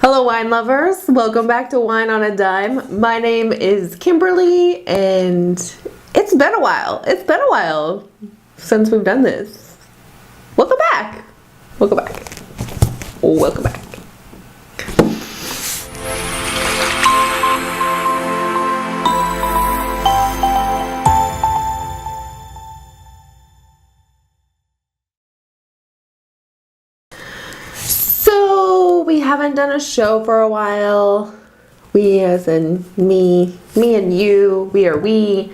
Hello wine lovers, welcome back to Wine on a Dime. My name is Kimberly and it's been a while. It's been a while since we've done this. Welcome back. Welcome back. Welcome back. We haven't done a show for a while. We as in me and you, we are we.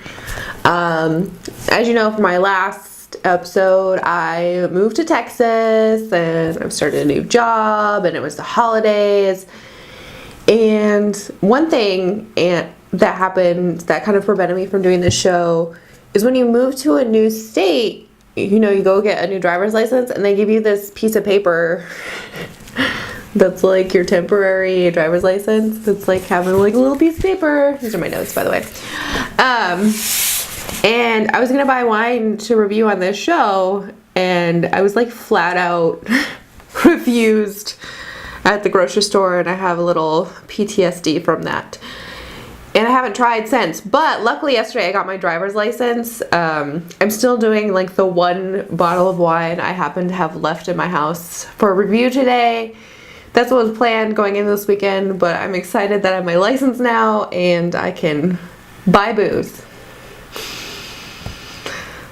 As you know from my last episode, I moved to Texas and I've started a new job and it was the holidays. And one thing that happened that kind of prevented me from doing this show is when you move to a new state, you know, you go get a new driver's license and they give you this piece of paper that's like your temporary driver's license. It's like having like a little piece of paper. These are my notes, by the way. And I was gonna buy wine to review on this show, and I was like flat out refused at the grocery store, and I have a little PTSD from that. And I haven't tried since, but luckily yesterday I got my driver's license. I'm still doing like the one bottle of wine I happen to have left in my house for a review today. That's what was planned going in this weekend, but I'm excited that I have my license now and I can buy booze.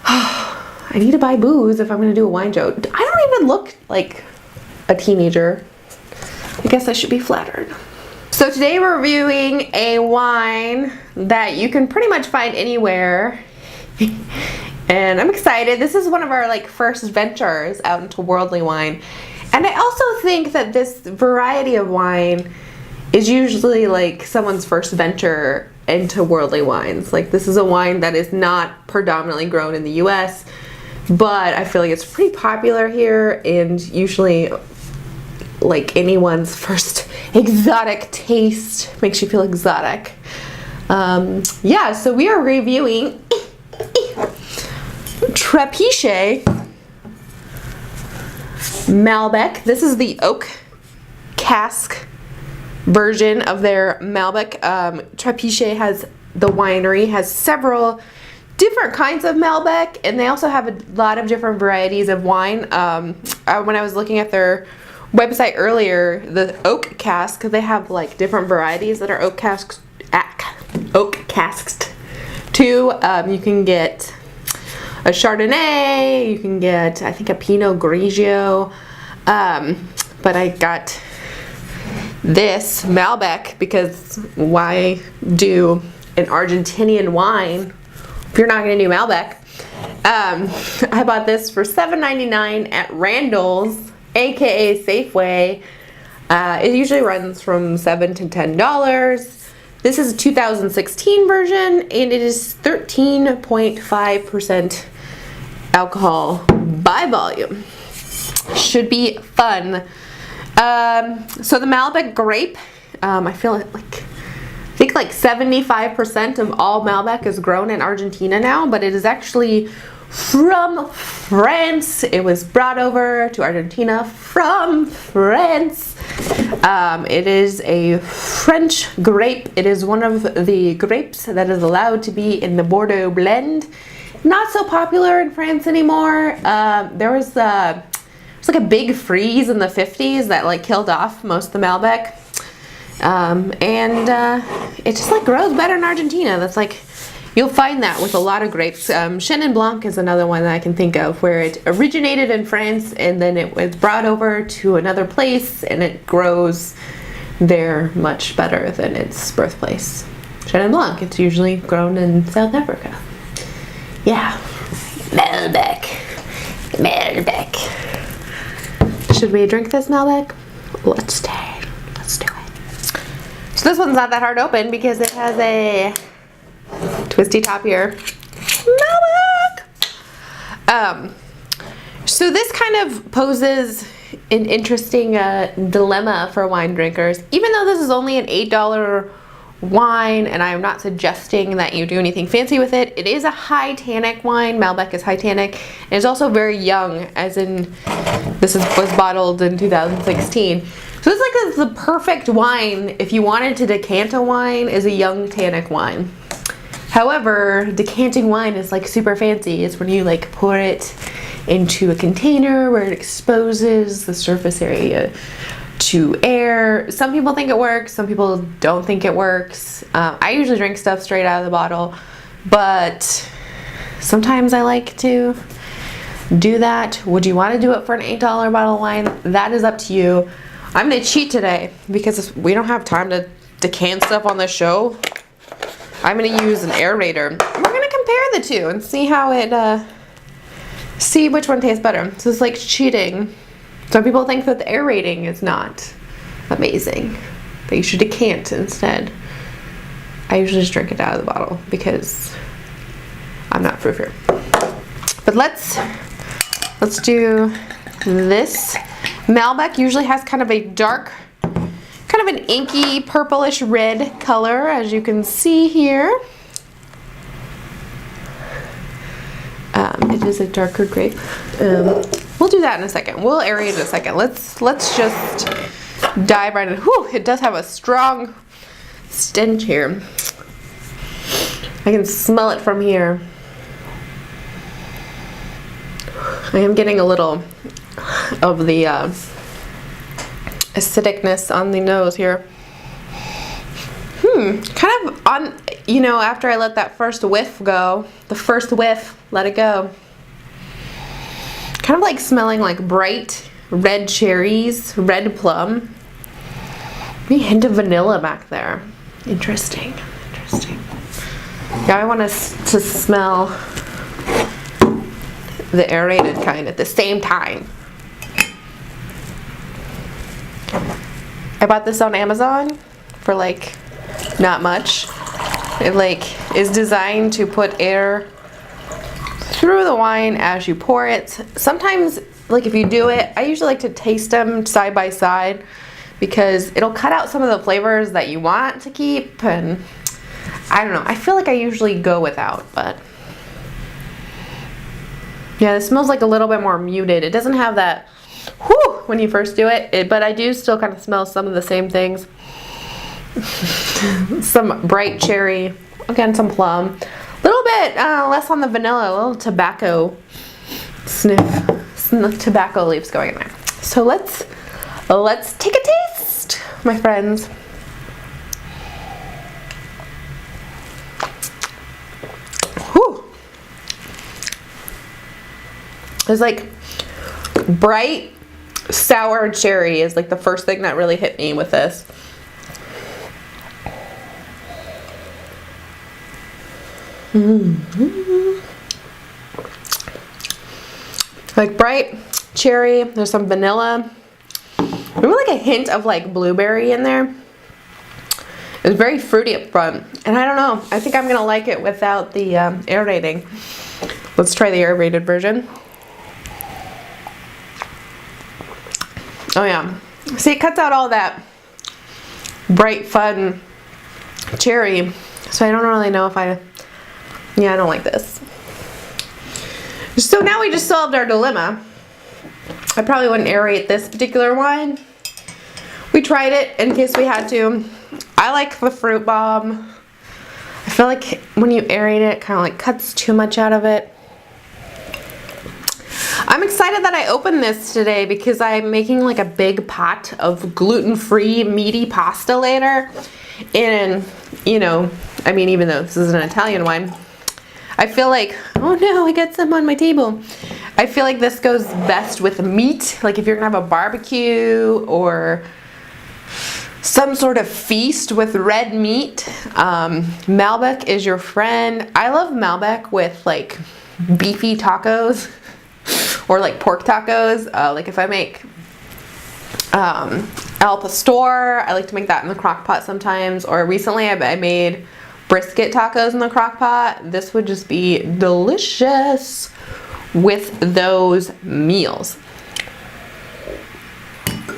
I need to buy booze if I'm going to do a wine show. I don't even look like a teenager. I guess I should be flattered. So today we're reviewing a wine that you can pretty much find anywhere. And I'm excited. This is one of our like first ventures out into worldly wine. And I also think that this variety of wine is usually like someone's first venture into worldly wines. Like this is a wine that is not predominantly grown in the US, but I feel like it's pretty popular here and usually like anyone's first exotic taste makes you feel exotic. Yeah, so we are reviewing Trapiche Malbec. This is the oak cask version of their Malbec. Trapiche the winery has several different kinds of Malbec, and they also have a lot of different varieties of wine. When I was looking at their website earlier, the oak cask, they have like different varieties that are oak casks too. You can get a Chardonnay, you can get, I think, a Pinot Grigio, but I got this Malbec because why do an Argentinian wine if you're not going to do Malbec? I bought this for $7.99 at Randall's, aka Safeway. It usually runs from $7 to $10. This is a 2016 version, and it is 13.5% alcohol by volume. Should be fun. So the Malbec grape, I think like 75% of all Malbec is grown in Argentina now, but it is actually from France. It was brought over to Argentina from France. It is a French grape. It is one of the grapes that is allowed to be in the Bordeaux blend. Not so popular in France anymore. There was like a big freeze in the 50s that like killed off most of the Malbec. It just like grows better in Argentina. That's like, you'll find that with a lot of grapes. Chenin Blanc is another one that I can think of where it originated in France and then it was brought over to another place and it grows there much better than its birthplace. Chenin Blanc, it's usually grown in South Africa. Yeah. Malbec. Should we drink this Malbec? Let's do it. So this one's not that hard to open because it has a twisty top here. Malbec! So this kind of poses an interesting dilemma for wine drinkers. Even though this is only an $8 wine, and I am not suggesting that you do anything fancy with it, it is a high tannic wine. Malbec is high tannic. And it's also very young, as in this was bottled in 2016. So it's like the perfect wine if you wanted to decant a wine, is a young tannic wine. However, decanting wine is like super fancy. It's when you like pour it into a container where it exposes the surface area to air. Some people think it works, some people don't think it works. I usually drink stuff straight out of the bottle, but sometimes I like to do that. Would you want to do it for an $8 bottle of wine? That is up to you. I'm gonna cheat today because we don't have time to decant stuff on the show. I'm gonna use an aerator. We're gonna compare the two and see how it, see which one tastes better. So it's like cheating. Some people think that the aerating is not amazing, that you should decant instead. I usually just drink it out of the bottle because I'm not proofer. But let's do this. Malbec usually has kind of a dark, kind of an inky purplish red color, as you can see here. It is a darker grape. We'll do that in a second. We'll aerate in a second. Let's just dive right in. Whew, it does have a strong stench here. I can smell it from here. I am getting a little of the acidicness on the nose here. Kind of on, you know, after I let that first whiff go, let it go. Kind of like smelling like bright red cherries, red plum. Maybe a hint of vanilla back there. Interesting. Yeah, I want us to smell the aerated kind at the same time. I bought this on Amazon for like not much. It like is designed to put air through the wine as you pour it. Sometimes, like if you do it, I usually like to taste them side by side because it'll cut out some of the flavors that you want to keep, and I don't know, I feel like I usually go without, but yeah, this smells like a little bit more muted. It doesn't have that whew when you first do it, but I do still kind of smell some of the same things. Some bright cherry, again some plum, a little bit less on the vanilla, a little tobacco sniff, some tobacco leaves going in there. So let's take a taste, my friends. Whew. It's like bright sour cherry is like the first thing that really hit me with this. Like bright cherry, there's some vanilla, maybe like a hint of like blueberry in there. It's very fruity up front, and I don't know, I think I'm gonna like it without the aerating. Let's try the aerated version. Oh yeah, see, it cuts out all that bright fun cherry, so I don't really know if I don't like this. So now we just solved our dilemma. I probably wouldn't aerate this particular wine. We tried it in case we had to. I like the fruit bomb. I feel like when you aerate it, it kind of like cuts too much out of it. I'm excited that I opened this today because I'm making like a big pot of gluten-free meaty pasta later. And, you know, I mean, even though this is an Italian wine, I feel like, oh no, I got some on my table. I feel like this goes best with meat. Like if you're gonna have a barbecue or some sort of feast with red meat, Malbec is your friend. I love Malbec with like beefy tacos or like pork tacos. Like if I make al pastor, I like to make that in the crock pot sometimes. Or recently I made brisket tacos in the crock pot. This would just be delicious with those meals.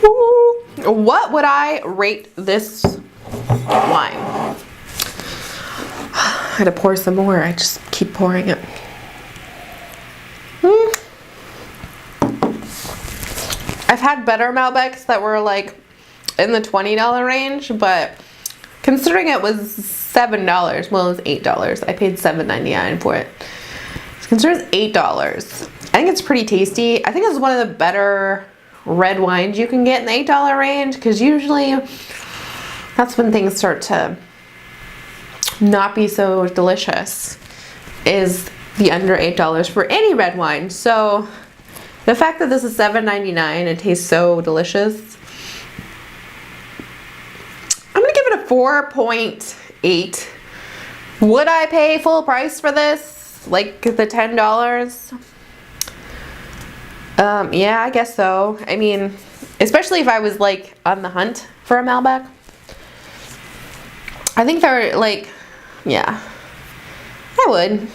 Ooh. What would I rate this wine? I had to pour some more. I just keep pouring it. I've had better Malbecs that were like in the $20 range, but considering it was $7, well, it was $8. I paid $7.99 for it. Consider it's $8. I think it's pretty tasty. I think it's one of the better red wines you can get in the $8 range, because usually that's when things start to not be so delicious, is the under $8 for any red wine. So the fact that this is $7.99 and tastes so delicious, I'm gonna give it a 4.8. Would I pay full price for this? Like the $10? Yeah, I guess so. I mean, especially if I was like on the hunt for a Malbec. I think they're like, yeah, I would.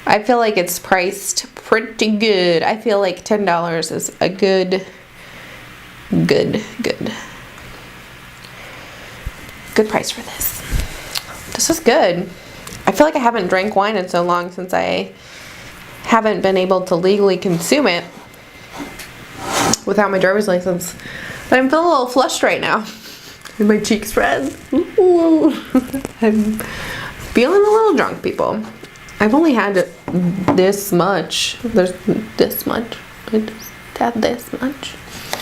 I feel like it's priced pretty good. I feel like $10 is a good price for this. This is good. I feel like I haven't drank wine in so long since I haven't been able to legally consume it without my driver's license. But I'm feeling a little flushed right now. And my cheeks red. Ooh. I'm feeling a little drunk, people. I've only had this much. There's this much. I just had this much.